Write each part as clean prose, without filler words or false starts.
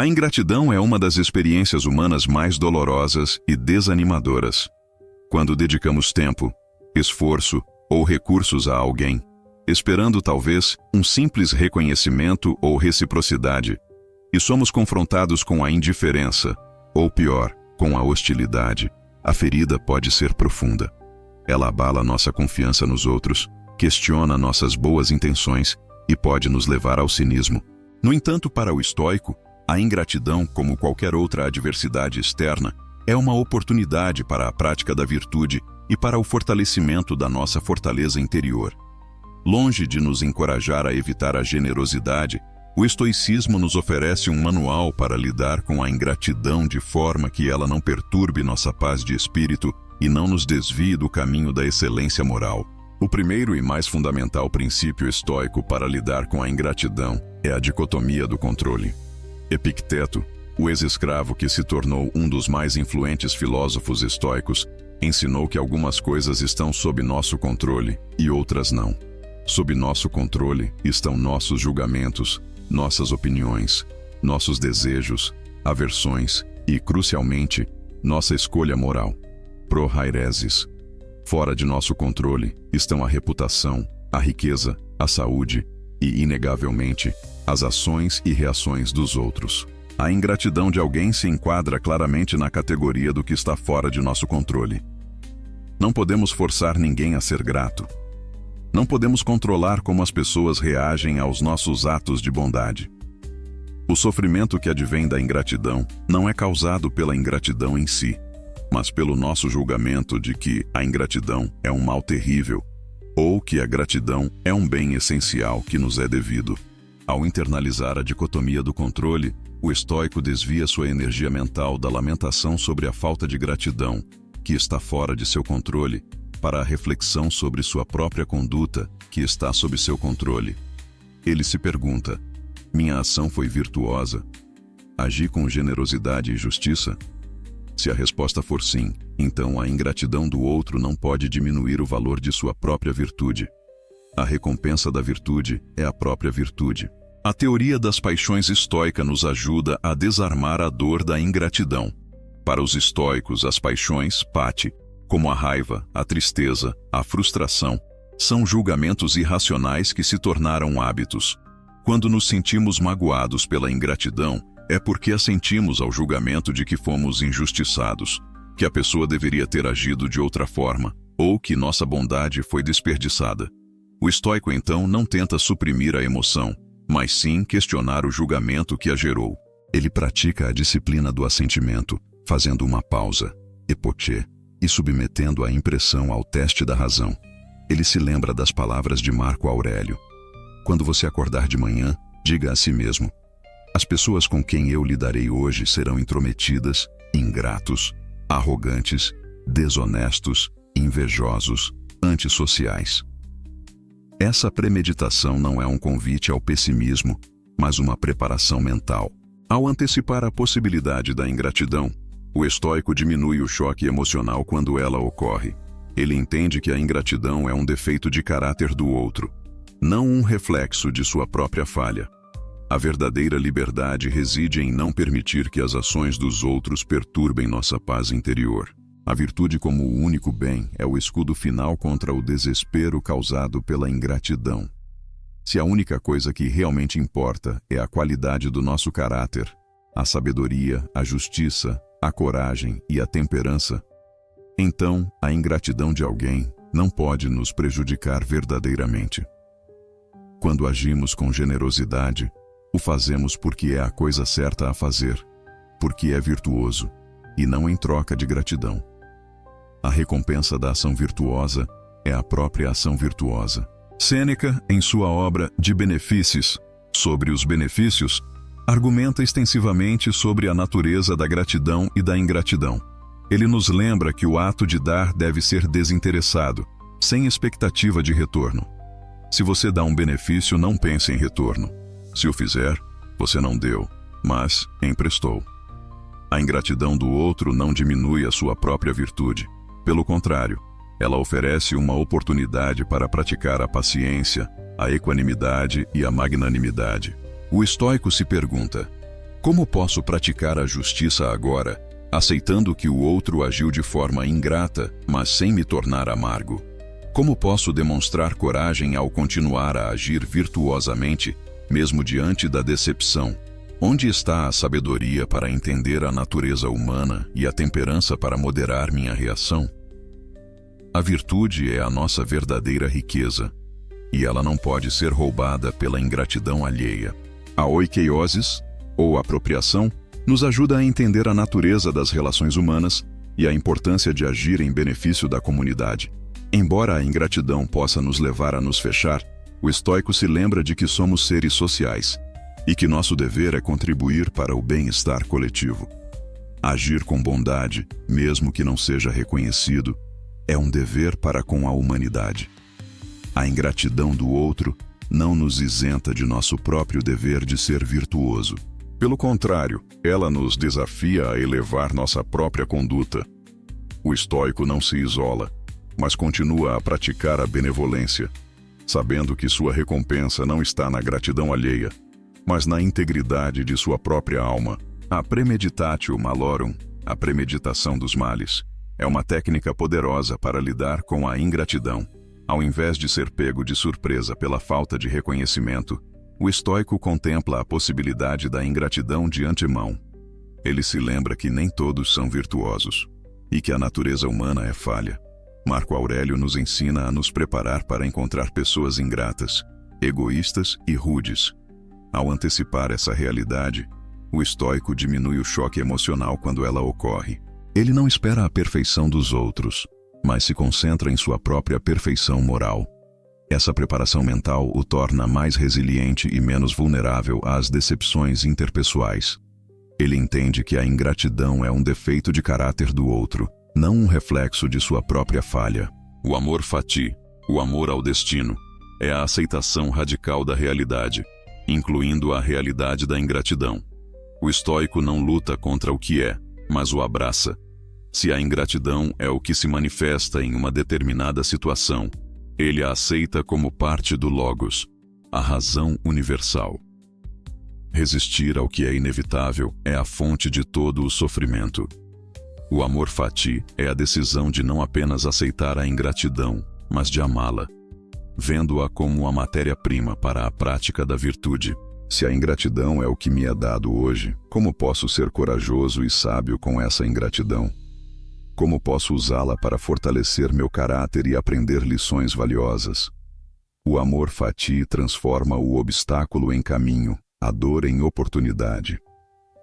A ingratidão é uma das experiências humanas mais dolorosas e desanimadoras. Quando dedicamos tempo, esforço ou recursos a alguém, esperando talvez um simples reconhecimento ou reciprocidade, e somos confrontados com a indiferença, ou pior, com a hostilidade, a ferida pode ser profunda. Ela abala nossa confiança nos outros, questiona nossas boas intenções e pode nos levar ao cinismo. No entanto, para o estoico, a ingratidão, como qualquer outra adversidade externa, é uma oportunidade para a prática da virtude e para o fortalecimento da nossa fortaleza interior. Longe de nos encorajar a evitar a generosidade, o estoicismo nos oferece um manual para lidar com a ingratidão de forma que ela não perturbe nossa paz de espírito e não nos desvie do caminho da excelência moral. O primeiro e mais fundamental princípio estoico para lidar com a ingratidão é a dicotomia do controle. Epicteto, o ex-escravo que se tornou um dos mais influentes filósofos estoicos, ensinou que algumas coisas estão sob nosso controle e outras não. Sob nosso controle estão nossos julgamentos, nossas opiniões, nossos desejos, aversões e, crucialmente, nossa escolha moral. Pro haeresis. Fora de nosso controle estão a reputação, a riqueza, a saúde e, inegavelmente, as ações e reações dos outros. A ingratidão de alguém se enquadra claramente na categoria do que está fora de nosso controle. Não podemos forçar ninguém a ser grato. Não podemos controlar como as pessoas reagem aos nossos atos de bondade. O sofrimento que advém da ingratidão não é causado pela ingratidão em si, mas pelo nosso julgamento de que a ingratidão é um mal terrível, ou que a gratidão é um bem essencial que nos é devido. Ao internalizar a dicotomia do controle, o estoico desvia sua energia mental da lamentação sobre a falta de gratidão, que está fora de seu controle, para a reflexão sobre sua própria conduta, que está sob seu controle. Ele se pergunta: minha ação foi virtuosa? Agi com generosidade e justiça? Se a resposta for sim, então a ingratidão do outro não pode diminuir o valor de sua própria virtude. A recompensa da virtude é a própria virtude. A teoria das paixões estoica nos ajuda a desarmar a dor da ingratidão. Para os estoicos, as paixões, pati, como a raiva, a tristeza, a frustração, são julgamentos irracionais que se tornaram hábitos. Quando nos sentimos magoados pela ingratidão, é porque assentimos ao julgamento de que fomos injustiçados, que a pessoa deveria ter agido de outra forma, ou que nossa bondade foi desperdiçada. O estoico, então, não tenta suprimir a emoção, mas sim questionar o julgamento que a gerou. Ele pratica a disciplina do assentimento, fazendo uma pausa, epoché, e submetendo a impressão ao teste da razão. Ele se lembra das palavras de Marco Aurélio: quando você acordar de manhã, diga a si mesmo: as pessoas com quem eu lidarei hoje serão intrometidas, ingratos, arrogantes, desonestos, invejosos, antissociais. Essa premeditação não é um convite ao pessimismo, mas uma preparação mental. Ao antecipar a possibilidade da ingratidão, o estoico diminui o choque emocional quando ela ocorre. Ele entende que a ingratidão é um defeito de caráter do outro, não um reflexo de sua própria falha. A verdadeira liberdade reside em não permitir que as ações dos outros perturbem nossa paz interior. A virtude como o único bem é o escudo final contra o desespero causado pela ingratidão. Se a única coisa que realmente importa é a qualidade do nosso caráter, a sabedoria, a justiça, a coragem e a temperança, então a ingratidão de alguém não pode nos prejudicar verdadeiramente. Quando agimos com generosidade, o fazemos porque é a coisa certa a fazer, porque é virtuoso, e não em troca de gratidão. A recompensa da ação virtuosa é a própria ação virtuosa. Sêneca, em sua obra De Beneficis, sobre os benefícios, argumenta extensivamente sobre a natureza da gratidão e da ingratidão. Ele nos lembra que o ato de dar deve ser desinteressado, sem expectativa de retorno. Se você dá um benefício, não pense em retorno. Se o fizer, você não deu, mas emprestou. A ingratidão do outro não diminui a sua própria virtude. Pelo contrário, ela oferece uma oportunidade para praticar a paciência, a equanimidade e a magnanimidade. O estoico se pergunta: Como posso praticar a justiça agora, aceitando que o outro agiu de forma ingrata, mas sem me tornar amargo? Como posso demonstrar coragem ao continuar a agir virtuosamente, mesmo diante da decepção? Onde está a sabedoria para entender a natureza humana e a temperança para moderar minha reação? A virtude é a nossa verdadeira riqueza, e ela não pode ser roubada pela ingratidão alheia. A oikeiosis, ou apropriação, nos ajuda a entender a natureza das relações humanas e a importância de agir em benefício da comunidade. Embora a ingratidão possa nos levar a nos fechar, o estoico se lembra de que somos seres sociais e que nosso dever é contribuir para o bem-estar coletivo. Agir com bondade, mesmo que não seja reconhecido, é um dever para com a humanidade. A ingratidão do outro não nos isenta de nosso próprio dever de ser virtuoso. Pelo contrário, ela nos desafia a elevar nossa própria conduta. O estoico não se isola, mas continua a praticar a benevolência, sabendo que sua recompensa não está na gratidão alheia, mas na integridade de sua própria alma. A premeditatio malorum, a premeditação dos males, é uma técnica poderosa para lidar com a ingratidão. Ao invés de ser pego de surpresa pela falta de reconhecimento, o estoico contempla a possibilidade da ingratidão de antemão. Ele se lembra que nem todos são virtuosos e que a natureza humana é falha. Marco Aurélio nos ensina a nos preparar para encontrar pessoas ingratas, egoístas e rudes. Ao antecipar essa realidade, o estoico diminui o choque emocional quando ela ocorre. Ele não espera a perfeição dos outros, mas se concentra em sua própria perfeição moral. Essa preparação mental o torna mais resiliente e menos vulnerável às decepções interpessoais. Ele entende que a ingratidão é um defeito de caráter do outro, não um reflexo de sua própria falha. O amor fati, o amor ao destino, é a aceitação radical da realidade, incluindo a realidade da ingratidão. O estoico não luta contra o que é, mas o abraça. Se a ingratidão é o que se manifesta em uma determinada situação, ele a aceita como parte do logos, a razão universal. Resistir ao que é inevitável é a fonte de todo o sofrimento. O amor fati é a decisão de não apenas aceitar a ingratidão, mas de amá-la, vendo-a como a matéria-prima para a prática da virtude. Se a ingratidão é o que me é dado hoje, como posso ser corajoso e sábio com essa ingratidão? Como posso usá-la para fortalecer meu caráter e aprender lições valiosas? O amor fati transforma o obstáculo em caminho, a dor em oportunidade.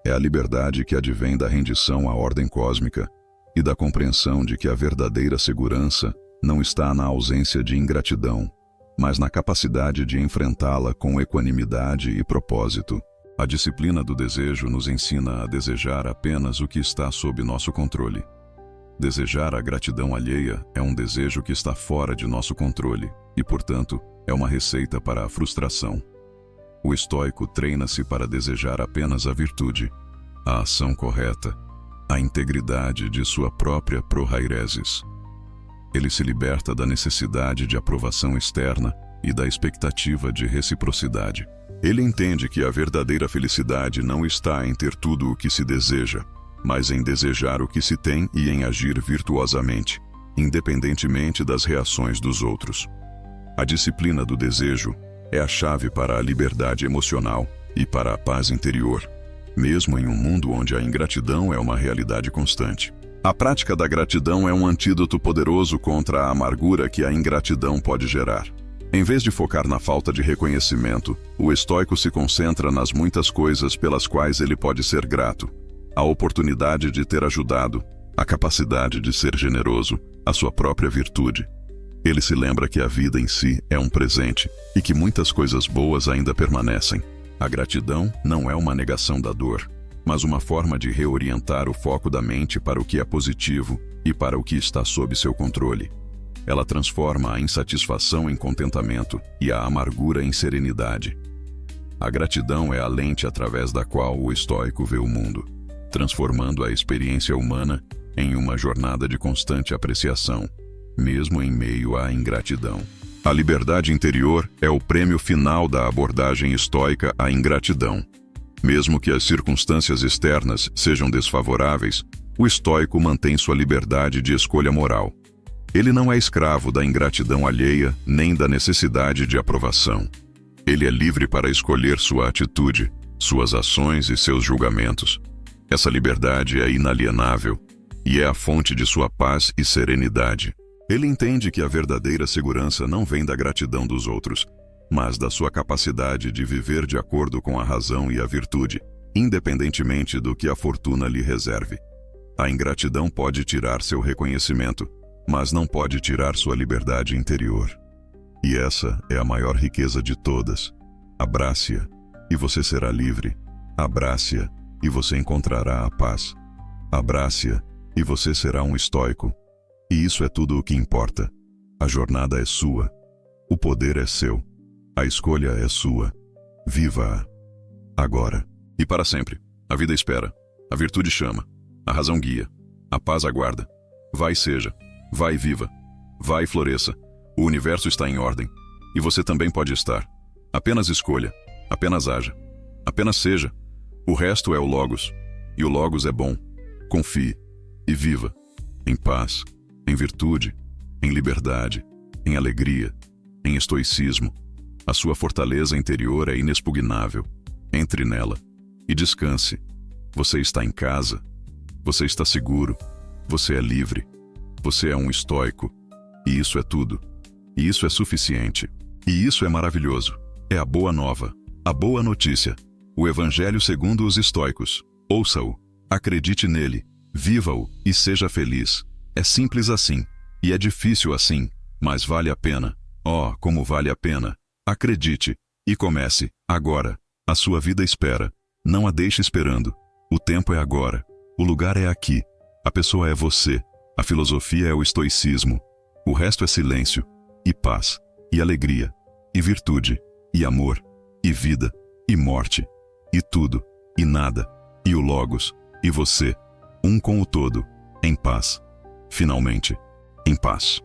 É a liberdade que advém da rendição à ordem cósmica e da compreensão de que a verdadeira segurança não está na ausência de ingratidão, mas na capacidade de enfrentá-la com equanimidade e propósito. A disciplina do desejo nos ensina a desejar apenas o que está sob nosso controle. Desejar a gratidão alheia é um desejo que está fora de nosso controle e, portanto, é uma receita para a frustração. O estoico treina-se para desejar apenas a virtude, a ação correta, a integridade de sua própria prohairesis. Ele se liberta da necessidade de aprovação externa e da expectativa de reciprocidade. Ele entende que a verdadeira felicidade não está em ter tudo o que se deseja, mas em desejar o que se tem e em agir virtuosamente, independentemente das reações dos outros. A disciplina do desejo é a chave para a liberdade emocional e para a paz interior, mesmo em um mundo onde a ingratidão é uma realidade constante. A prática da gratidão é um antídoto poderoso contra a amargura que a ingratidão pode gerar. Em vez de focar na falta de reconhecimento, o estoico se concentra nas muitas coisas pelas quais ele pode ser grato. A oportunidade de ter ajudado, a capacidade de ser generoso, a sua própria virtude. Ele se lembra que a vida em si é um presente e que muitas coisas boas ainda permanecem. A gratidão não é uma negação da dor, mas uma forma de reorientar o foco da mente para o que é positivo e para o que está sob seu controle. Ela transforma a insatisfação em contentamento e a amargura em serenidade. A gratidão é a lente através da qual o estoico vê o mundo, transformando a experiência humana em uma jornada de constante apreciação, mesmo em meio à ingratidão. A liberdade interior é o prêmio final da abordagem estoica à ingratidão. Mesmo que as circunstâncias externas sejam desfavoráveis, o estoico mantém sua liberdade de escolha moral. Ele não é escravo da ingratidão alheia nem da necessidade de aprovação. Ele é livre para escolher sua atitude, suas ações e seus julgamentos. Essa liberdade é inalienável e é a fonte de sua paz e serenidade. Ele entende que a verdadeira segurança não vem da gratidão dos outros, mas da sua capacidade de viver de acordo com a razão e a virtude, independentemente do que a fortuna lhe reserve. A ingratidão pode tirar seu reconhecimento, mas não pode tirar sua liberdade interior. E essa é a maior riqueza de todas. Abrace-a, e você será livre. Abrace-a, e você encontrará a paz. Abrace-a, e você será um estoico. E isso é tudo o que importa. A jornada é sua. O poder é seu. A escolha é sua. Viva-a. Agora. E para sempre. A vida espera. A virtude chama. A razão guia. A paz aguarda. Vai e seja. Vai e viva. Vai e floresça. O universo está em ordem. E você também pode estar. Apenas escolha. Apenas haja. Apenas seja. O resto é o Logos. E o Logos é bom. Confie. E viva. Em paz. Em virtude. Em liberdade. Em alegria. Em estoicismo. A sua fortaleza interior é inexpugnável. Entre nela. E descanse. Você está em casa. Você está seguro. Você é livre. Você é um estoico. E isso é tudo. E isso é suficiente. E isso é maravilhoso. É a boa nova. A boa notícia. O Evangelho segundo os estoicos. Ouça-o. Acredite nele. Viva-o e seja feliz. É simples assim. E é difícil assim. Mas vale a pena. Oh, como vale a pena. Acredite. E comece, agora. A sua vida espera. Não a deixe esperando. O tempo é agora. O lugar é aqui. A pessoa é você. A filosofia é o estoicismo. O resto é silêncio. E paz. E alegria. E virtude. E amor. E vida. E morte. E tudo. E nada. E o Logos. E você. Um com o todo. Em paz. Finalmente. Em paz.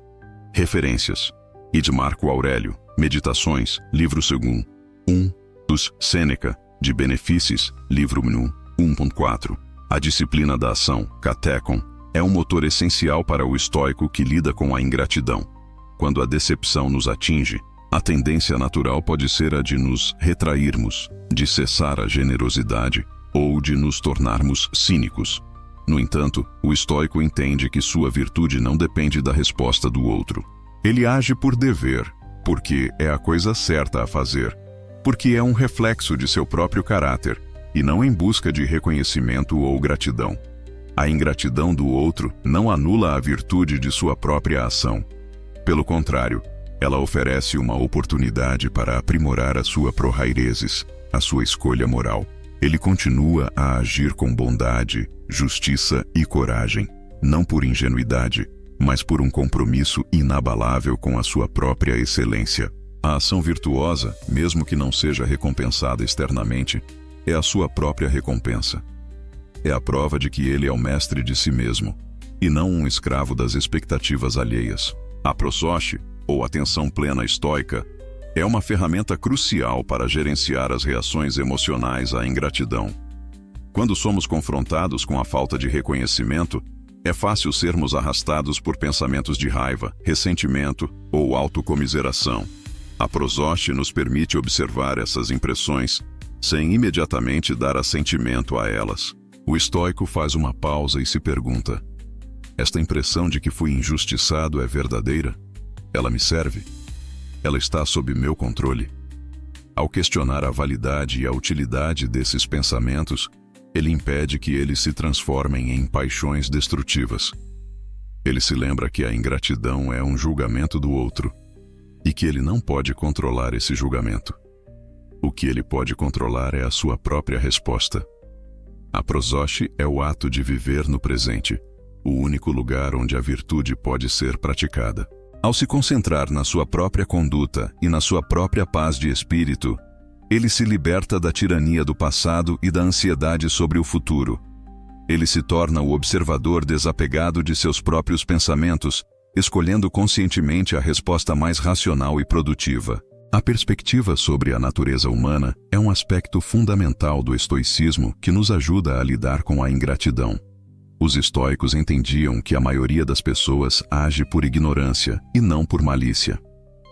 Referências. E de Marco Aurélio. Meditações. Livro 2. 1. Dos Sêneca. De Beneficis. Livro 1.4. A disciplina da ação. Catecon. É um motor essencial para o estoico que lida com a ingratidão. Quando a decepção nos atinge, a tendência natural pode ser a de nos retrairmos, de cessar a generosidade ou de nos tornarmos cínicos. No entanto, o estoico entende que sua virtude não depende da resposta do outro. Ele age por dever, porque é a coisa certa a fazer, porque é um reflexo de seu próprio caráter, e não em busca de reconhecimento ou gratidão. A ingratidão do outro não anula a virtude de sua própria ação. Pelo contrário, ela oferece uma oportunidade para aprimorar a sua pró-raireses, a sua escolha moral. Ele continua a agir com bondade, justiça e coragem, não por ingenuidade, mas por um compromisso inabalável com a sua própria excelência. A ação virtuosa, mesmo que não seja recompensada externamente, é a sua própria recompensa. É a prova de que ele é o mestre de si mesmo, e não um escravo das expectativas alheias. A prosoche, ou atenção plena estoica, é uma ferramenta crucial para gerenciar as reações emocionais à ingratidão. Quando somos confrontados com a falta de reconhecimento, é fácil sermos arrastados por pensamentos de raiva, ressentimento ou autocomiseração. A prosoche nos permite observar essas impressões, sem imediatamente dar assentimento a elas. O estoico faz uma pausa e se pergunta: esta impressão de que fui injustiçado é verdadeira? Ela me serve? Ela está sob meu controle? Ao questionar a validade e a utilidade desses pensamentos, ele impede que eles se transformem em paixões destrutivas. Ele se lembra que a ingratidão é um julgamento do outro, e que ele não pode controlar esse julgamento. O que ele pode controlar é a sua própria resposta. A prosoche é o ato de viver no presente, o único lugar onde a virtude pode ser praticada. Ao se concentrar na sua própria conduta e na sua própria paz de espírito, ele se liberta da tirania do passado e da ansiedade sobre o futuro. Ele se torna o observador desapegado de seus próprios pensamentos, escolhendo conscientemente a resposta mais racional e produtiva. A perspectiva sobre a natureza humana é um aspecto fundamental do estoicismo que nos ajuda a lidar com a ingratidão. Os estoicos entendiam que a maioria das pessoas age por ignorância e não por malícia.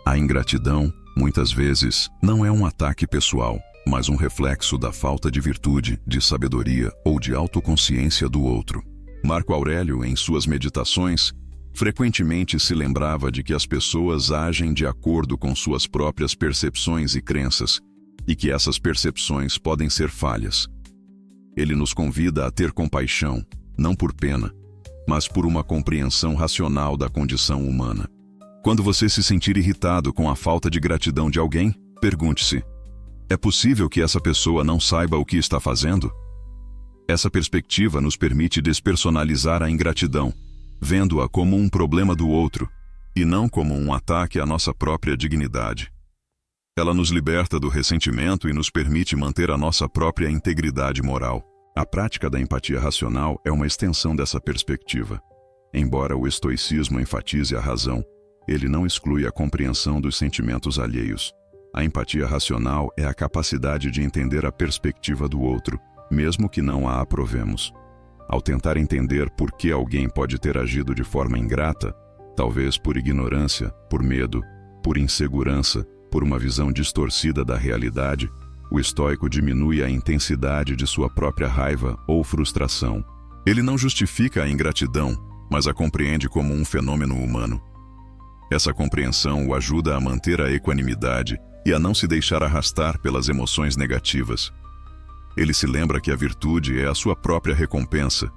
A ingratidão, muitas vezes, não é um ataque pessoal, mas um reflexo da falta de virtude, de sabedoria ou de autoconsciência do outro. Marco Aurélio, em suas meditações, frequentemente se lembrava de que as pessoas agem de acordo com suas próprias percepções e crenças, e que essas percepções podem ser falhas. Ele nos convida a ter compaixão, não por pena, mas por uma compreensão racional da condição humana. Quando você se sentir irritado com a falta de gratidão de alguém, pergunte-se: é possível que essa pessoa não saiba o que está fazendo? Essa perspectiva nos permite despersonalizar a ingratidão, vendo-a como um problema do outro, e não como um ataque à nossa própria dignidade. Ela nos liberta do ressentimento e nos permite manter a nossa própria integridade moral. A prática da empatia racional é uma extensão dessa perspectiva. Embora o estoicismo enfatize a razão, ele não exclui a compreensão dos sentimentos alheios. A empatia racional é a capacidade de entender a perspectiva do outro, mesmo que não a aprovemos. Ao tentar entender por que alguém pode ter agido de forma ingrata, talvez por ignorância, por medo, por insegurança, por uma visão distorcida da realidade, o estoico diminui a intensidade de sua própria raiva ou frustração. Ele não justifica a ingratidão, mas a compreende como um fenômeno humano. Essa compreensão o ajuda a manter a equanimidade e a não se deixar arrastar pelas emoções negativas. Ele se lembra que a virtude é a sua própria recompensa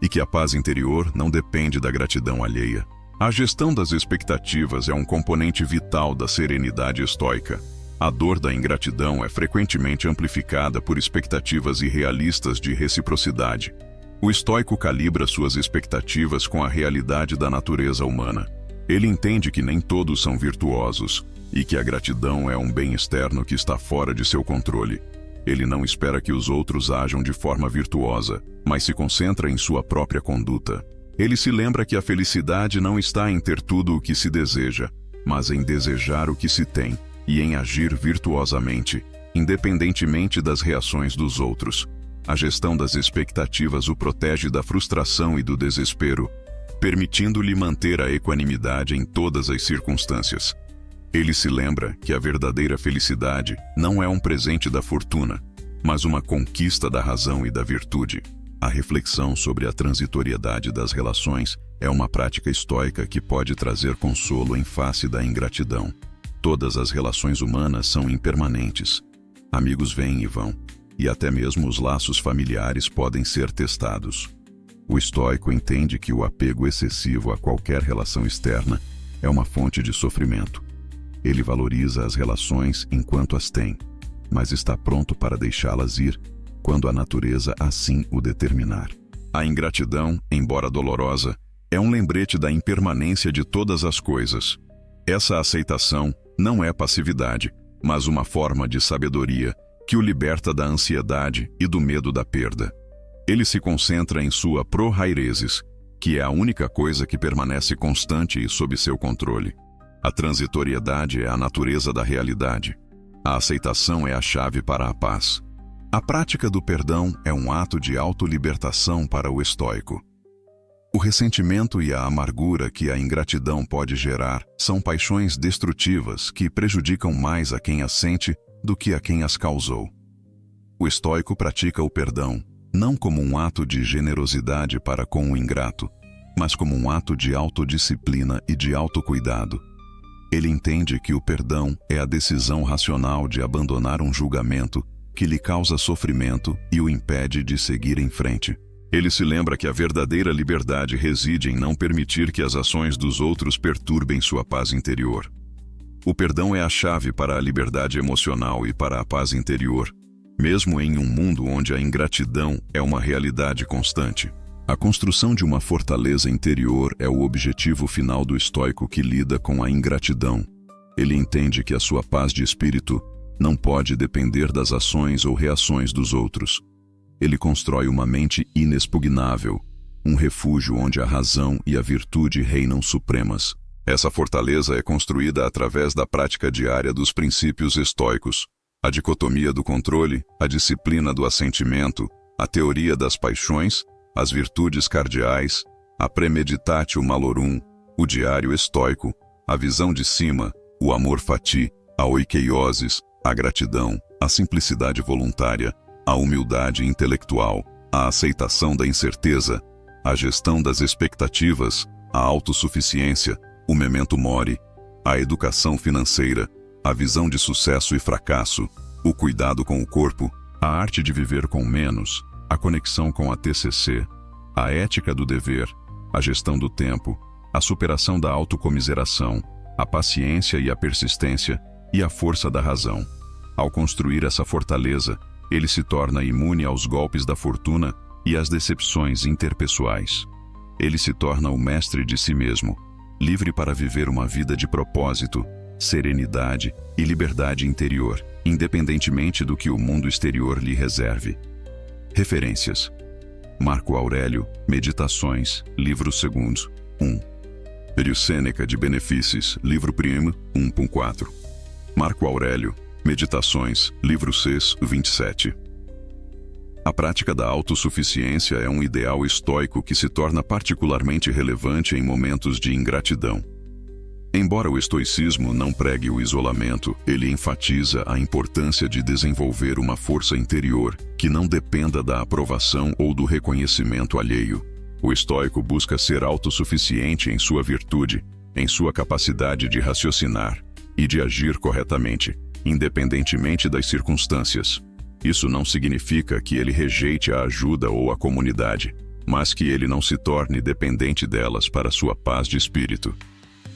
e que a paz interior não depende da gratidão alheia. A gestão das expectativas é um componente vital da serenidade estoica. A dor da ingratidão é frequentemente amplificada por expectativas irrealistas de reciprocidade. O estoico calibra suas expectativas com a realidade da natureza humana. Ele entende que nem todos são virtuosos e que a gratidão é um bem externo que está fora de seu controle. Ele não espera que os outros ajam de forma virtuosa, mas se concentra em sua própria conduta. Ele se lembra que a felicidade não está em ter tudo o que se deseja, mas em desejar o que se tem e em agir virtuosamente, independentemente das reações dos outros. A gestão das expectativas o protege da frustração e do desespero, permitindo-lhe manter a equanimidade em todas as circunstâncias. Ele se lembra que a verdadeira felicidade não é um presente da fortuna, mas uma conquista da razão e da virtude. A reflexão sobre a transitoriedade das relações é uma prática estoica que pode trazer consolo em face da ingratidão. Todas as relações humanas são impermanentes. Amigos vêm e vão, e até mesmo os laços familiares podem ser testados. O estoico entende que o apego excessivo a qualquer relação externa é uma fonte de sofrimento. Ele valoriza as relações enquanto as tem, mas está pronto para deixá-las ir quando a natureza assim o determinar. A ingratidão, embora dolorosa, é um lembrete da impermanência de todas as coisas. Essa aceitação não é passividade, mas uma forma de sabedoria que o liberta da ansiedade e do medo da perda. Ele se concentra em sua prohairesis, que é a única coisa que permanece constante e sob seu controle. A transitoriedade é a natureza da realidade. A aceitação é a chave para a paz. A prática do perdão é um ato de autolibertação para o estoico. O ressentimento e a amargura que a ingratidão pode gerar são paixões destrutivas que prejudicam mais a quem as sente do que a quem as causou. O estoico pratica o perdão, não como um ato de generosidade para com o ingrato, mas como um ato de autodisciplina e de autocuidado. Ele entende que o perdão é a decisão racional de abandonar um julgamento que lhe causa sofrimento e o impede de seguir em frente. Ele se lembra que a verdadeira liberdade reside em não permitir que as ações dos outros perturbem sua paz interior. O perdão é a chave para a liberdade emocional e para a paz interior, mesmo em um mundo onde a ingratidão é uma realidade constante. A construção de uma fortaleza interior é o objetivo final do estoico que lida com a ingratidão. Ele entende que a sua paz de espírito não pode depender das ações ou reações dos outros. Ele constrói uma mente inexpugnável, um refúgio onde a razão e a virtude reinam supremas. Essa fortaleza é construída através da prática diária dos princípios estoicos, a dicotomia do controle, a disciplina do assentimento, a teoria das paixões, as virtudes cardeais, a premeditatio malorum, o diário estoico, a visão de cima, o amor fati, a oikeiosis, a gratidão, a simplicidade voluntária, a humildade intelectual, a aceitação da incerteza, a gestão das expectativas, a autossuficiência, o memento mori, a educação financeira, a visão de sucesso e fracasso, o cuidado com o corpo, a arte de viver com menos, a conexão com a TCC, a ética do dever, a gestão do tempo, a superação da autocomiseração, a paciência e a persistência e a força da razão. Ao construir essa fortaleza, ele se torna imune aos golpes da fortuna e às decepções interpessoais. Ele se torna o mestre de si mesmo, livre para viver uma vida de propósito, serenidade e liberdade interior, independentemente do que o mundo exterior lhe reserve. Referências: Marco Aurélio, Meditações, livro 2, 1. Perio Sêneca de Beneficis, livro 1, 1.4. Marco Aurélio, Meditações, livro 6, 27. A prática da autossuficiência é um ideal estoico que se torna particularmente relevante em momentos de ingratidão. Embora o estoicismo não pregue o isolamento, ele enfatiza a importância de desenvolver uma força interior que não dependa da aprovação ou do reconhecimento alheio. O estoico busca ser autossuficiente em sua virtude, em sua capacidade de raciocinar e de agir corretamente, independentemente das circunstâncias. Isso não significa que ele rejeite a ajuda ou a comunidade, mas que ele não se torne dependente delas para sua paz de espírito.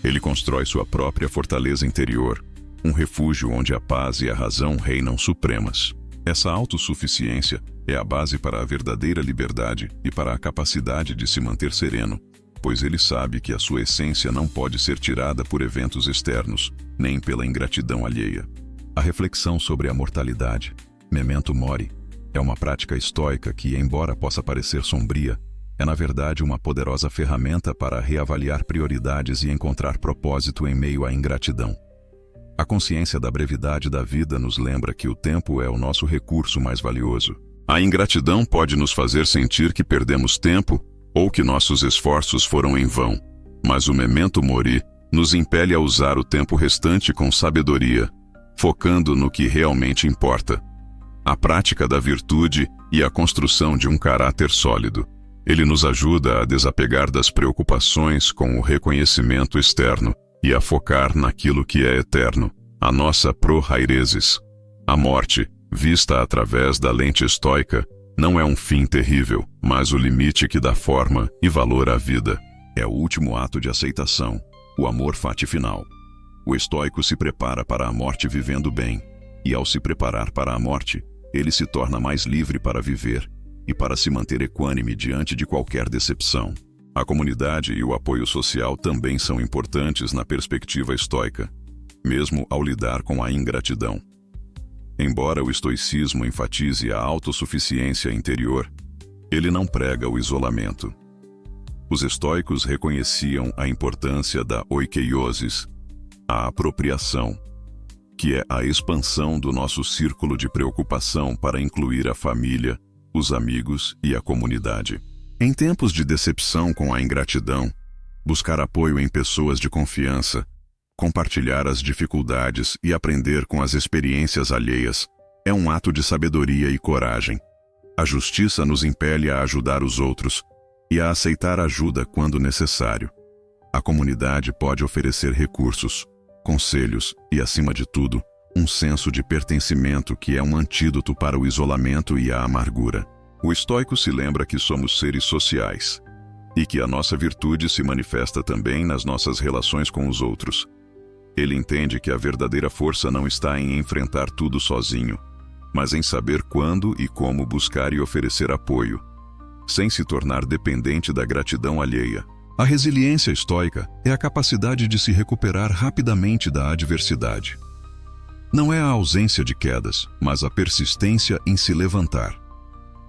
Ele constrói sua própria fortaleza interior, um refúgio onde a paz e a razão reinam supremas. Essa autossuficiência é a base para a verdadeira liberdade e para a capacidade de se manter sereno, pois ele sabe que a sua essência não pode ser tirada por eventos externos, nem pela ingratidão alheia. A reflexão sobre a mortalidade, memento mori, é uma prática estoica que, embora possa parecer sombria, é na verdade uma poderosa ferramenta para reavaliar prioridades e encontrar propósito em meio à ingratidão. A consciência da brevidade da vida nos lembra que o tempo é o nosso recurso mais valioso. A ingratidão pode nos fazer sentir que perdemos tempo ou que nossos esforços foram em vão, mas o memento mori nos impele a usar o tempo restante com sabedoria, focando no que realmente importa: a prática da virtude e a construção de um caráter sólido. Ele nos ajuda a desapegar das preocupações com o reconhecimento externo e a focar naquilo que é eterno, a nossa pro-hairesis. A morte, vista através da lente estoica, não é um fim terrível, mas o limite que dá forma e valor à vida. É o último ato de aceitação, o amor fati final. O estoico se prepara para a morte vivendo bem, e ao se preparar para a morte, ele se torna mais livre para viver e para se manter equânime diante de qualquer decepção. A comunidade e o apoio social também são importantes na perspectiva estoica, mesmo ao lidar com a ingratidão. Embora o estoicismo enfatize a autossuficiência interior, ele não prega o isolamento. Os estoicos reconheciam a importância da oikeiosis, a apropriação, que é a expansão do nosso círculo de preocupação para incluir a família, os amigos e a comunidade. Em tempos de decepção com a ingratidão, buscar apoio em pessoas de confiança, compartilhar as dificuldades e aprender com as experiências alheias é um ato de sabedoria e coragem. A justiça nos impele a ajudar os outros e a aceitar ajuda quando necessário. A comunidade pode oferecer recursos, conselhos e, acima de tudo, um senso de pertencimento que é um antídoto para o isolamento e a amargura. O estoico se lembra que somos seres sociais e que a nossa virtude se manifesta também nas nossas relações com os outros. Ele entende que a verdadeira força não está em enfrentar tudo sozinho, mas em saber quando e como buscar e oferecer apoio, sem se tornar dependente da gratidão alheia. A resiliência estoica é a capacidade de se recuperar rapidamente da adversidade. Não é a ausência de quedas, mas a persistência em se levantar.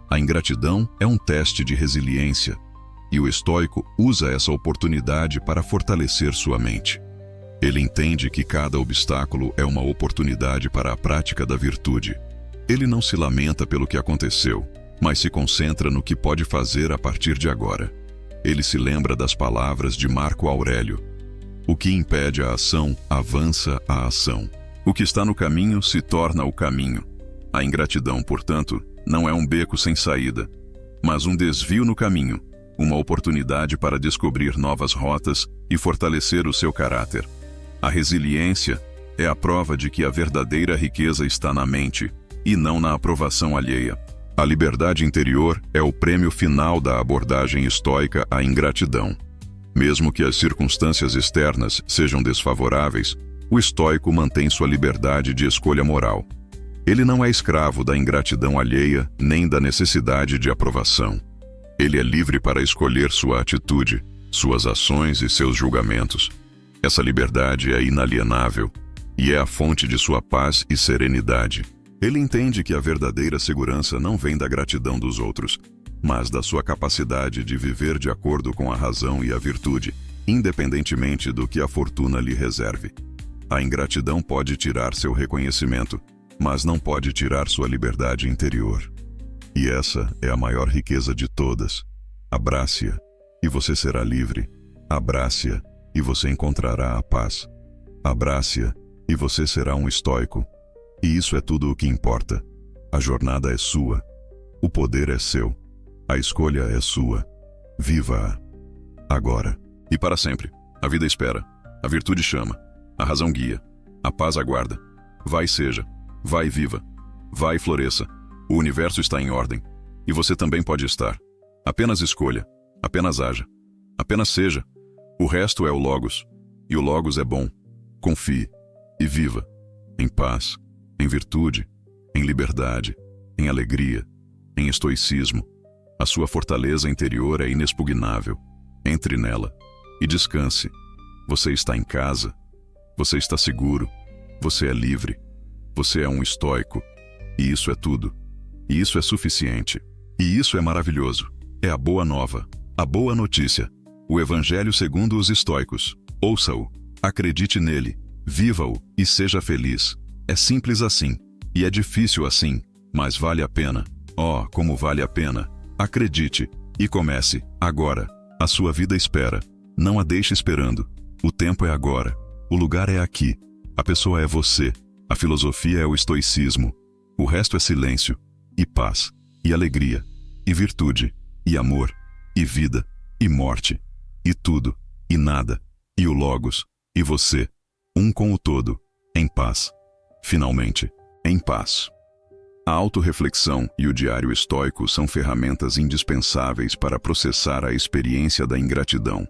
A ingratidão é um teste de resiliência, E o estoico usa essa oportunidade para fortalecer sua mente. Ele entende que cada obstáculo é uma oportunidade para a prática da virtude. Ele não se lamenta pelo que aconteceu, mas se concentra no que pode fazer a partir de agora. Ele se lembra das palavras de Marco Aurélio: o que impede a ação, avança a ação. O que está no caminho se torna o caminho. A ingratidão, portanto, não é um beco sem saída, mas um desvio no caminho, uma oportunidade para descobrir novas rotas e fortalecer o seu caráter. A resiliência é a prova de que a verdadeira riqueza está na mente e não na aprovação alheia. A liberdade interior é o prêmio final da abordagem estoica à ingratidão. Mesmo que as circunstâncias externas sejam desfavoráveis, o estoico mantém sua liberdade de escolha moral. Ele não é escravo da ingratidão alheia nem da necessidade de aprovação. Ele é livre para escolher sua atitude, suas ações e seus julgamentos. Essa liberdade é inalienável e é a fonte de sua paz e serenidade. Ele entende que a verdadeira segurança não vem da gratidão dos outros, mas da sua capacidade de viver de acordo com a razão e a virtude, independentemente do que a fortuna lhe reserve. A ingratidão pode tirar seu reconhecimento, mas não pode tirar sua liberdade interior. E essa é a maior riqueza de todas. Abrace-a e você será livre. Abrace-a e você encontrará a paz. Abrace-a e você será um estoico. E isso é tudo o que importa. A jornada é sua. O poder é seu. A escolha é sua. Viva-a. Agora. E para sempre. A vida espera. A virtude chama. A razão guia. A paz aguarda. Vai e seja. Vai e viva. Vai e floresça. O universo está em ordem. E você também pode estar. Apenas escolha. Apenas haja. Apenas seja. O resto é o Logos. E o Logos é bom. Confie. E viva. Em paz. Em virtude. Em liberdade. Em alegria. Em estoicismo. A sua fortaleza interior é inexpugnável. Entre nela. E descanse. Você está em casa. Você está seguro. Você é livre. Você é um estoico. E isso é tudo. E isso é suficiente. E isso é maravilhoso. É a boa nova. A boa notícia. O Evangelho segundo os estoicos. Ouça-o. Acredite nele. Viva-o e seja feliz. É simples assim. E é difícil assim. Mas vale a pena. Oh, como vale a pena. Acredite. E comece, agora. A sua vida espera. Não a deixe esperando. O tempo é agora. O lugar é aqui. A pessoa é você. A filosofia é o estoicismo. O resto é silêncio. E paz. E alegria. E virtude. E amor. E vida. E morte. E tudo. E nada. E o Logos. E você. Um com o todo. Em paz. Finalmente. Em paz. A autorreflexão e o diário estoico são ferramentas indispensáveis para processar a experiência da ingratidão.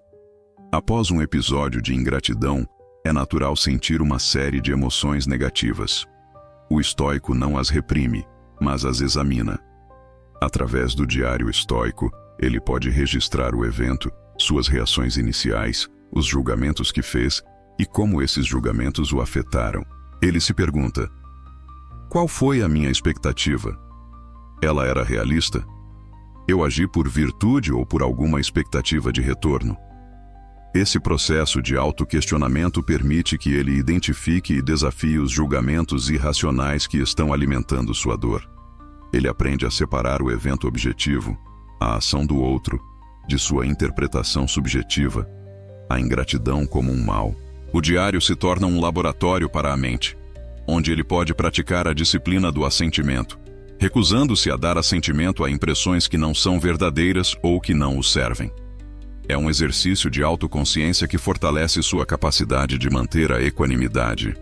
Após um episódio de ingratidão, é natural sentir uma série de emoções negativas. O estoico não as reprime, mas as examina. Através do diário estoico, ele pode registrar o evento, suas reações iniciais, os julgamentos que fez e como esses julgamentos o afetaram. Ele se pergunta: qual foi a minha expectativa? Ela era realista? Eu agi por virtude ou por alguma expectativa de retorno? Esse processo de autoquestionamento permite que ele identifique e desafie os julgamentos irracionais que estão alimentando sua dor. Ele aprende a separar o evento objetivo, a ação do outro, de sua interpretação subjetiva, a ingratidão como um mal. O diário se torna um laboratório para a mente, onde ele pode praticar a disciplina do assentimento, recusando-se a dar assentimento a impressões que não são verdadeiras ou que não o servem. É um exercício de autoconsciência que fortalece sua capacidade de manter a equanimidade,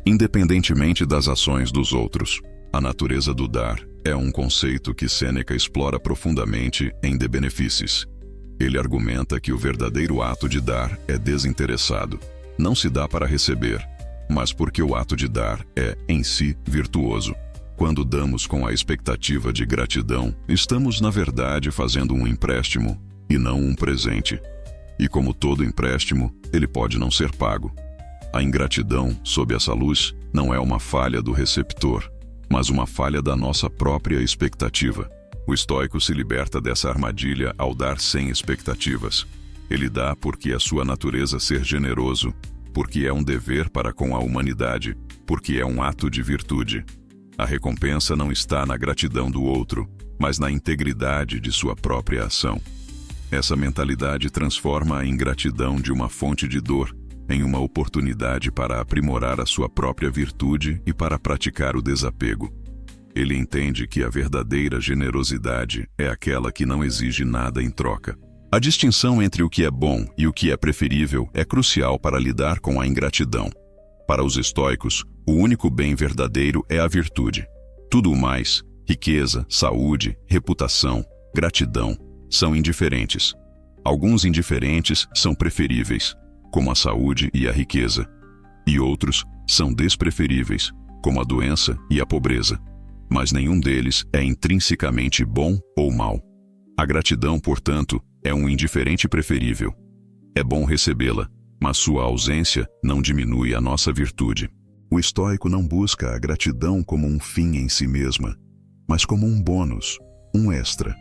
independentemente das ações dos outros. A natureza do dar é um conceito que Sêneca explora profundamente em De Beneficis. Ele argumenta que o verdadeiro ato de dar é desinteressado. Não se dá para receber, mas porque o ato de dar é, em si, virtuoso. Quando damos com a expectativa de gratidão, estamos, na verdade, fazendo um empréstimo e não um presente. E como todo empréstimo, ele pode não ser pago. A ingratidão, sob essa luz, não é uma falha do receptor, mas uma falha da nossa própria expectativa. O estoico se liberta dessa armadilha ao dar sem expectativas. Ele dá porque é sua natureza ser generoso, porque é um dever para com a humanidade, porque é um ato de virtude. A recompensa não está na gratidão do outro, mas na integridade de sua própria ação. Essa mentalidade transforma a ingratidão de uma fonte de dor em uma oportunidade para aprimorar a sua própria virtude e para praticar o desapego. Ele entende que a verdadeira generosidade é aquela que não exige nada em troca. A distinção entre o que é bom e o que é preferível é crucial para lidar com a ingratidão. Para os estoicos, o único bem verdadeiro é a virtude. Tudo o mais, riqueza, saúde, reputação, gratidão, são indiferentes. Alguns indiferentes são preferíveis, como a saúde e a riqueza, e outros são despreferíveis, como a doença e a pobreza. Mas nenhum deles é intrinsecamente bom ou mau. A gratidão, portanto, é um indiferente preferível. É bom recebê-la, mas sua ausência não diminui a nossa virtude. O estoico não busca a gratidão como um fim em si mesma, mas como um bônus, um extra.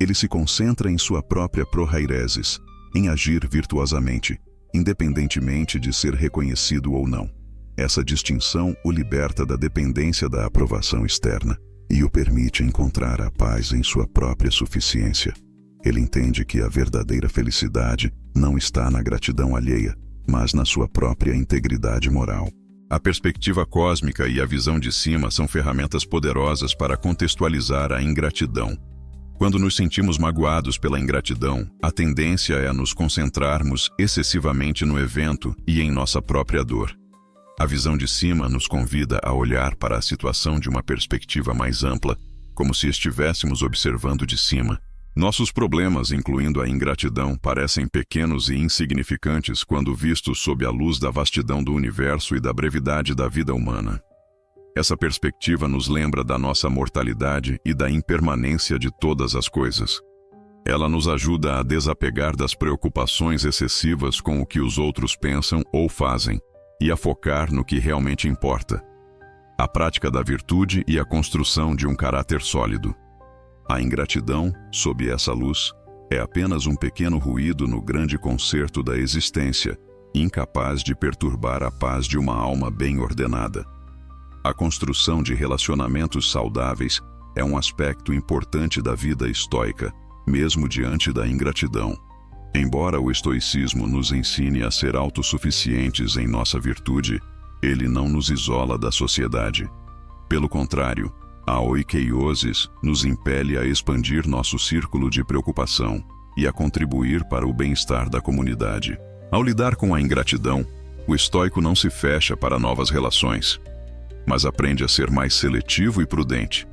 Ele se concentra em sua própria prohairesis, em agir virtuosamente, independentemente de ser reconhecido ou não. Essa distinção o liberta da dependência da aprovação externa e o permite encontrar a paz em sua própria suficiência. Ele entende que a verdadeira felicidade não está na gratidão alheia, mas na sua própria integridade moral. A perspectiva cósmica e a visão de cima são ferramentas poderosas para contextualizar a ingratidão. Quando nos sentimos magoados pela ingratidão, a tendência é a nos concentrarmos excessivamente no evento e em nossa própria dor. A visão de cima nos convida a olhar para a situação de uma perspectiva mais ampla, como se estivéssemos observando de cima. Nossos problemas, incluindo a ingratidão, parecem pequenos e insignificantes quando vistos sob a luz da vastidão do universo e da brevidade da vida humana. Essa perspectiva nos lembra da nossa mortalidade e da impermanência de todas as coisas. Ela nos ajuda a desapegar das preocupações excessivas com o que os outros pensam ou fazem, e a focar no que realmente importa: a prática da virtude e a construção de um caráter sólido. A ingratidão, sob essa luz, é apenas um pequeno ruído no grande concerto da existência, incapaz de perturbar a paz de uma alma bem ordenada. A construção de relacionamentos saudáveis é um aspecto importante da vida estoica, mesmo diante da ingratidão. Embora o estoicismo nos ensine a ser autossuficientes em nossa virtude, ele não nos isola da sociedade. Pelo contrário, a oikeiosis nos impele a expandir nosso círculo de preocupação e a contribuir para o bem-estar da comunidade. Ao lidar com a ingratidão, o estoico não se fecha para novas relações, mas aprende a ser mais seletivo e prudente.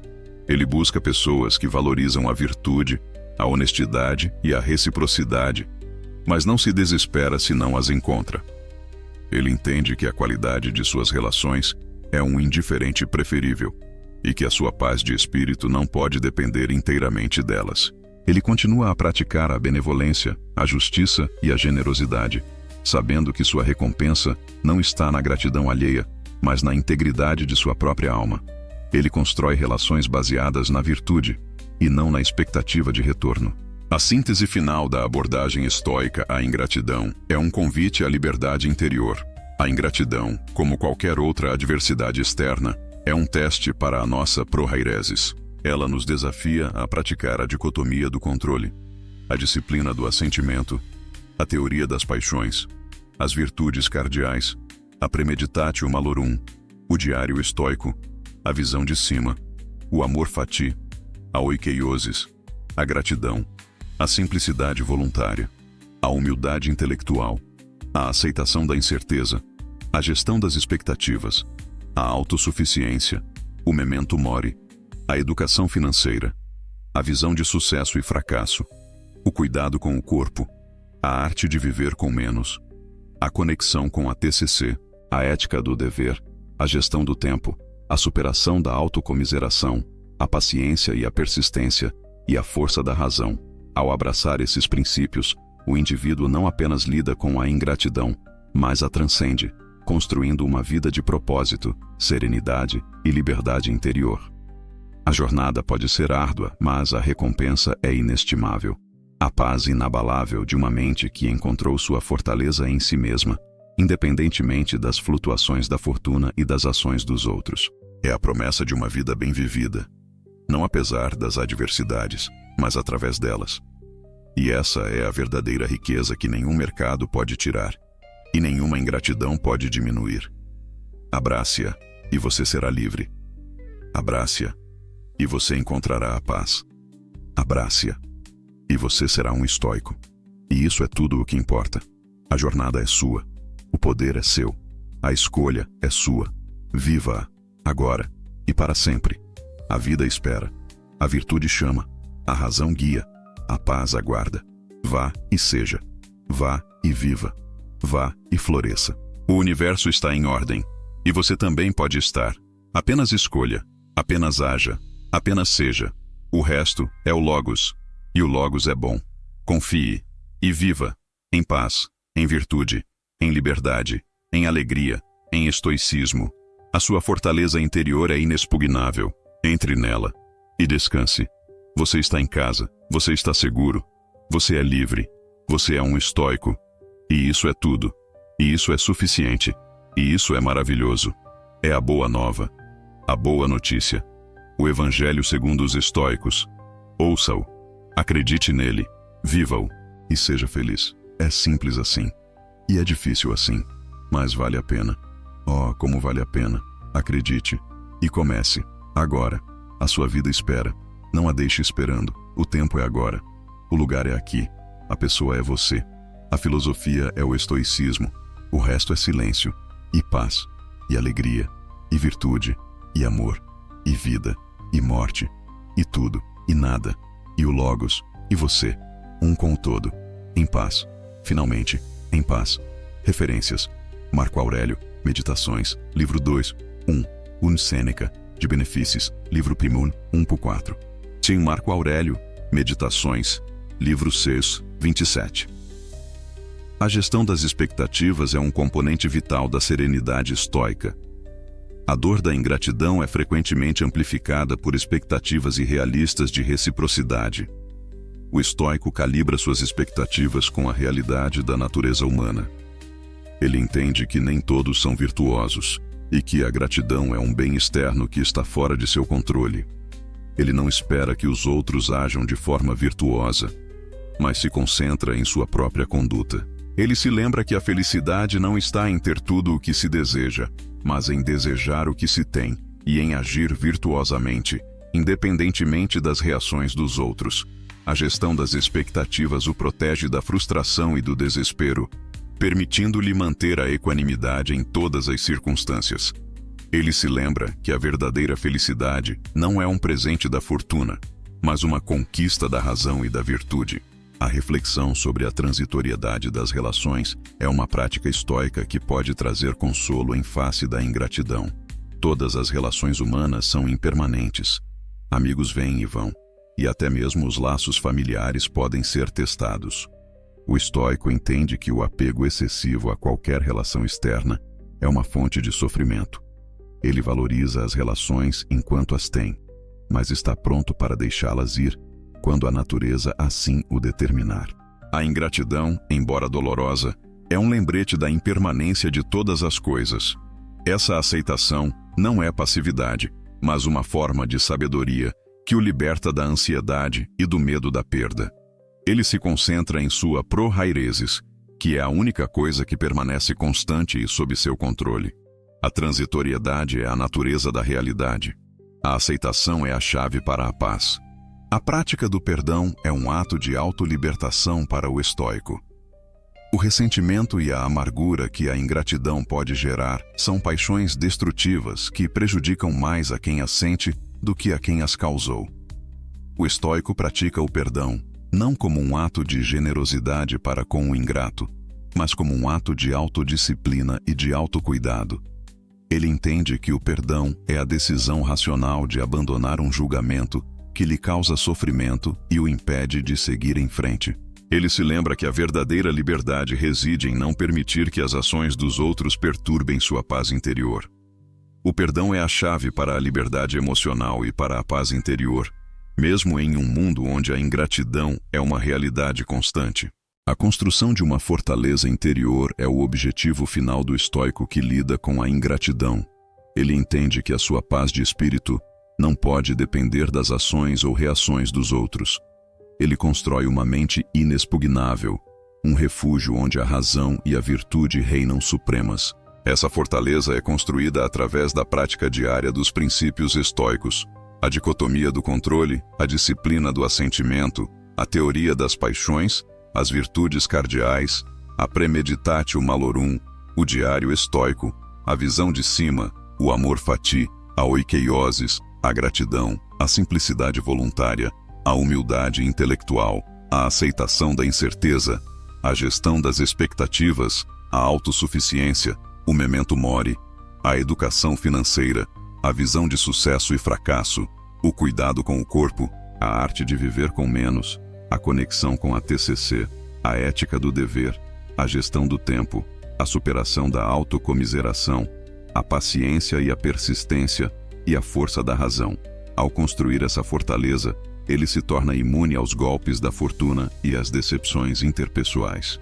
Ele busca pessoas que valorizam a virtude, a honestidade e a reciprocidade, mas não se desespera se não as encontra. Ele entende que a qualidade de suas relações é um indiferente preferível e que a sua paz de espírito não pode depender inteiramente delas. Ele continua a praticar a benevolência, a justiça e a generosidade, sabendo que sua recompensa não está na gratidão alheia, mas na integridade de sua própria alma. Ele constrói relações baseadas na virtude e não na expectativa de retorno. A síntese final da abordagem estoica à ingratidão é um convite à liberdade interior. A ingratidão, como qualquer outra adversidade externa, é um teste para a nossa prohairesis. Ela nos desafia a praticar a dicotomia do controle, a disciplina do assentimento, a teoria das paixões, as virtudes cardeais, a premeditatio malorum, o diário estoico, a visão de cima, o amor fati, a oikeiosis, a gratidão, a simplicidade voluntária, a humildade intelectual, a aceitação da incerteza, a gestão das expectativas, a autossuficiência, o memento mori, a educação financeira, a visão de sucesso e fracasso, o cuidado com o corpo, a arte de viver com menos, a conexão com a TCC, a ética do dever, a gestão do tempo, a superação da autocomiseração, a paciência e a persistência, e a força da razão. Ao abraçar esses princípios, o indivíduo não apenas lida com a ingratidão, mas a transcende, construindo uma vida de propósito, serenidade e liberdade interior. A jornada pode ser árdua, mas a recompensa é inestimável. A paz inabalável de uma mente que encontrou sua fortaleza em si mesma, independentemente das flutuações da fortuna e das ações dos outros. É a promessa de uma vida bem vivida, não apesar das adversidades, mas através delas. E essa é a verdadeira riqueza que nenhum mercado pode tirar, e nenhuma ingratidão pode diminuir. Abrace-a, e você será livre. Abrace-a, e você encontrará a paz. Abrace-a, e você será um estoico. E isso é tudo o que importa. A jornada é sua. O poder é seu. A escolha é sua. Viva-a, agora e para sempre. A vida espera. A virtude chama. A razão guia. A paz aguarda. Vá e seja. Vá e viva. Vá e floresça. O universo está em ordem. E você também pode estar. Apenas escolha. Apenas haja. Apenas seja. O resto é o Logos. E o Logos é bom. Confie. E viva. Em paz. Em virtude. Em liberdade. Em alegria. Em estoicismo. A sua fortaleza interior é inexpugnável. Entre nela. E descanse. Você está em casa. Você está seguro. Você é livre. Você é um estoico. E isso é tudo. E isso é suficiente. E isso é maravilhoso. É a boa nova. A boa notícia. O Evangelho segundo os estoicos. Ouça-o. Acredite nele. Viva-o. E seja feliz. É simples assim. E é difícil assim. Mas vale a pena. Oh, como vale a pena. Acredite. E comece. Agora. A sua vida espera. Não a deixe esperando. O tempo é agora. O lugar é aqui. A pessoa é você. A filosofia é o estoicismo. O resto é silêncio. E paz. E alegria. E virtude. E amor. E vida. E morte. E tudo. E nada. E o Logos. E você. Um com o todo. Em paz. Finalmente. Em paz. Referências. Marco Aurélio. Meditações. Livro 2. 1. Un Sêneca. De Benefícios. Livro 1. 1-4. Tim Marco Aurélio. Meditações. Livro 6. 27. A gestão das expectativas é um componente vital da serenidade estoica. A dor da ingratidão é frequentemente amplificada por expectativas irrealistas de reciprocidade. O estoico calibra suas expectativas com a realidade da natureza humana. Ele entende que nem todos são virtuosos e que a gratidão é um bem externo que está fora de seu controle. Ele não espera que os outros ajam de forma virtuosa, mas se concentra em sua própria conduta. Ele se lembra que a felicidade não está em ter tudo o que se deseja, mas em desejar o que se tem e em agir virtuosamente, independentemente das reações dos outros. A gestão das expectativas o protege da frustração e do desespero, permitindo-lhe manter a equanimidade em todas as circunstâncias. Ele se lembra que a verdadeira felicidade não é um presente da fortuna, mas uma conquista da razão e da virtude. A reflexão sobre a transitoriedade das relações é uma prática estoica que pode trazer consolo em face da ingratidão. Todas as relações humanas são impermanentes. Amigos vêm e vão, e até mesmo os laços familiares podem ser testados. O estoico entende que o apego excessivo a qualquer relação externa é uma fonte de sofrimento. Ele valoriza as relações enquanto as tem, mas está pronto para deixá-las ir quando a natureza assim o determinar. A ingratidão, embora dolorosa, é um lembrete da impermanência de todas as coisas. Essa aceitação não é passividade, mas uma forma de sabedoria que o liberta da ansiedade e do medo da perda. Ele se concentra em sua prohairesis, que é a única coisa que permanece constante e sob seu controle. A transitoriedade é a natureza da realidade. A aceitação é a chave para a paz. A prática do perdão é um ato de autolibertação para o estoico. O ressentimento e a amargura que a ingratidão pode gerar são paixões destrutivas que prejudicam mais a quem as sente do que a quem as causou. O estoico pratica o perdão, não como um ato de generosidade para com o ingrato, mas como um ato de autodisciplina e de autocuidado. Ele entende que o perdão é a decisão racional de abandonar um julgamento que lhe causa sofrimento e o impede de seguir em frente. Ele se lembra que a verdadeira liberdade reside em não permitir que as ações dos outros perturbem sua paz interior. O perdão é a chave para a liberdade emocional e para a paz interior, mesmo em um mundo onde a ingratidão é uma realidade constante. A construção de uma fortaleza interior é o objetivo final do estoico que lida com a ingratidão. Ele entende que a sua paz de espírito não pode depender das ações ou reações dos outros. Ele constrói uma mente inexpugnável, um refúgio onde a razão e a virtude reinam supremas. Essa fortaleza é construída através da prática diária dos princípios estoicos, a dicotomia do controle, a disciplina do assentimento, a teoria das paixões, as virtudes cardeais, a premeditatio malorum, o diário estoico, a visão de cima, o amor fati, a oikeiosis, a gratidão, a simplicidade voluntária, a humildade intelectual, a aceitação da incerteza, a gestão das expectativas, a autossuficiência, o memento mori, a educação financeira, a visão de sucesso e fracasso, o cuidado com o corpo, a arte de viver com menos, a conexão com a TCC, a ética do dever, a gestão do tempo, a superação da autocomiseração, a paciência e a persistência e a força da razão. Ao construir essa fortaleza, ele se torna imune aos golpes da fortuna e às decepções interpessoais.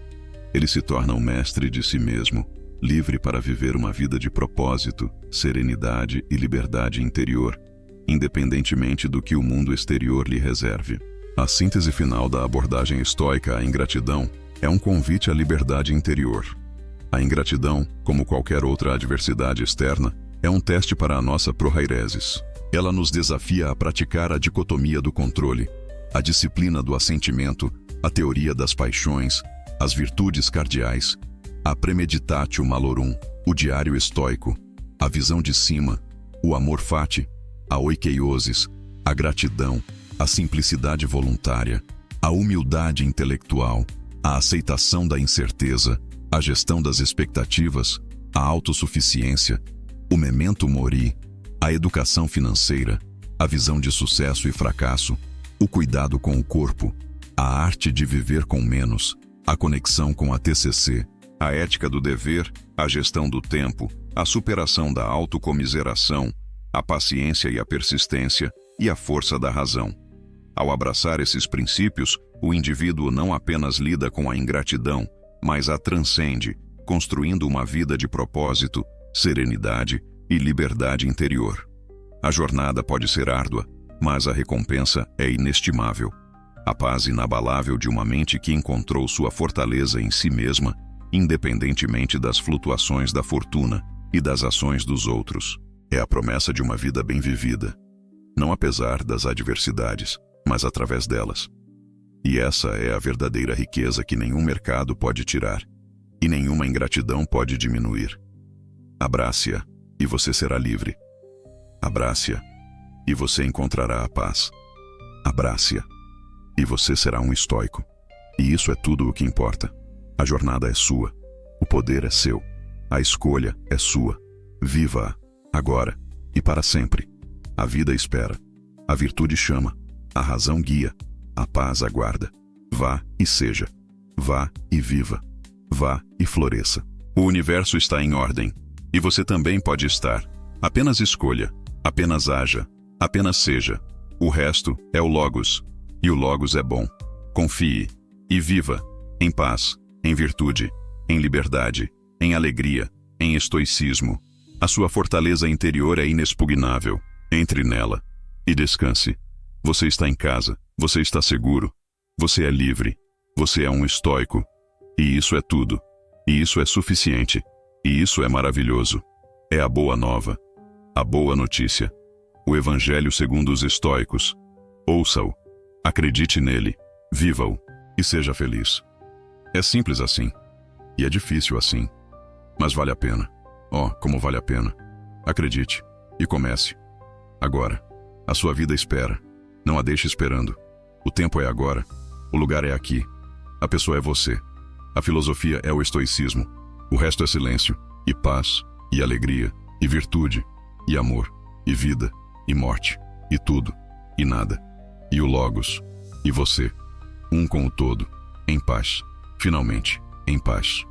Ele se torna um mestre de si mesmo, livre para viver uma vida de propósito, serenidade e liberdade interior, independentemente do que o mundo exterior lhe reserve. A síntese final da abordagem estoica à ingratidão é um convite à liberdade interior. A ingratidão, como qualquer outra adversidade externa, é um teste para a nossa prohairesis. Ela nos desafia a praticar a dicotomia do controle, a disciplina do assentimento, a teoria das paixões, as virtudes cardeais, a premeditatio malorum, o diário estoico, a visão de cima, o amor fati, a oikeiosis, a gratidão, a simplicidade voluntária, a humildade intelectual, a aceitação da incerteza, a gestão das expectativas, a autossuficiência, o memento mori, a educação financeira, a visão de sucesso e fracasso, o cuidado com o corpo, a arte de viver com menos, a conexão com a TCC, a ética do dever, a gestão do tempo, a superação da autocomiseração, a paciência e a persistência e a força da razão. Ao abraçar esses princípios, o indivíduo não apenas lida com a ingratidão, mas a transcende, construindo uma vida de propósito, serenidade e liberdade interior. A jornada pode ser árdua, mas a recompensa é inestimável. A paz inabalável de uma mente que encontrou sua fortaleza em si mesma, independentemente das flutuações da fortuna e das ações dos outros. É a promessa de uma vida bem vivida, não apesar das adversidades, mas através delas. E essa é a verdadeira riqueza que nenhum mercado pode tirar, e nenhuma ingratidão pode diminuir. Abrace-a, e você será livre. Abrace-a, e você encontrará a paz. Abrace-a, e você será um estoico. E isso é tudo o que importa. A jornada é sua, o poder é seu, a escolha é sua. Viva-a, agora e para sempre. A vida espera, a virtude chama, a razão guia, a paz aguarda. Vá e seja, vá e viva, vá e floresça. O universo está em ordem, e você também pode estar. Apenas escolha, apenas haja, apenas seja. O resto é o Logos, e o Logos é bom. Confie e viva, em paz, em virtude, em liberdade, em alegria, em estoicismo. A sua fortaleza interior é inexpugnável. Entre nela e descanse. Você está em casa, você está seguro, você é livre, você é um estoico. E isso é tudo. E isso é suficiente. E isso é maravilhoso. É a boa nova. A boa notícia. O Evangelho segundo os estoicos. Ouça-o. Acredite nele. Viva-o. E seja feliz. É simples assim. E é difícil assim. Mas vale a pena. Oh, como vale a pena. Acredite. E comece. Agora. A sua vida espera. Não a deixe esperando. O tempo é agora. O lugar é aqui. A pessoa é você. A filosofia é o estoicismo. O resto é silêncio, e paz, e alegria, e virtude, e amor, e vida, e morte, e tudo, e nada. E o Logos, e você. Um com o todo, em paz. Finalmente, em paz.